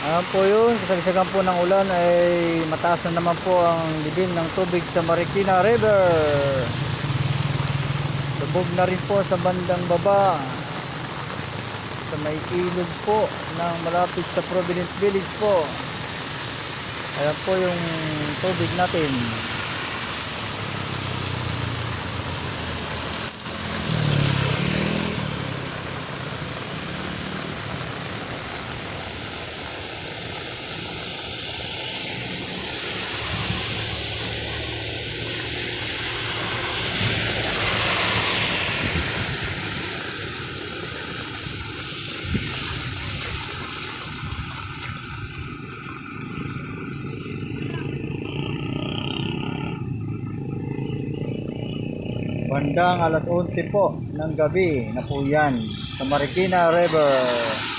Ayan po yun, kasagsagan po ng ulan ay mataas na naman po ang libil ng tubig sa Marikina River. Lubog na rin po sa bandang baba, sa may ilog po ng malapit sa Providence Village po. Ayan po yung tubig natin. Bandang alas 11 po ng gabi na po yan sa Marikina River.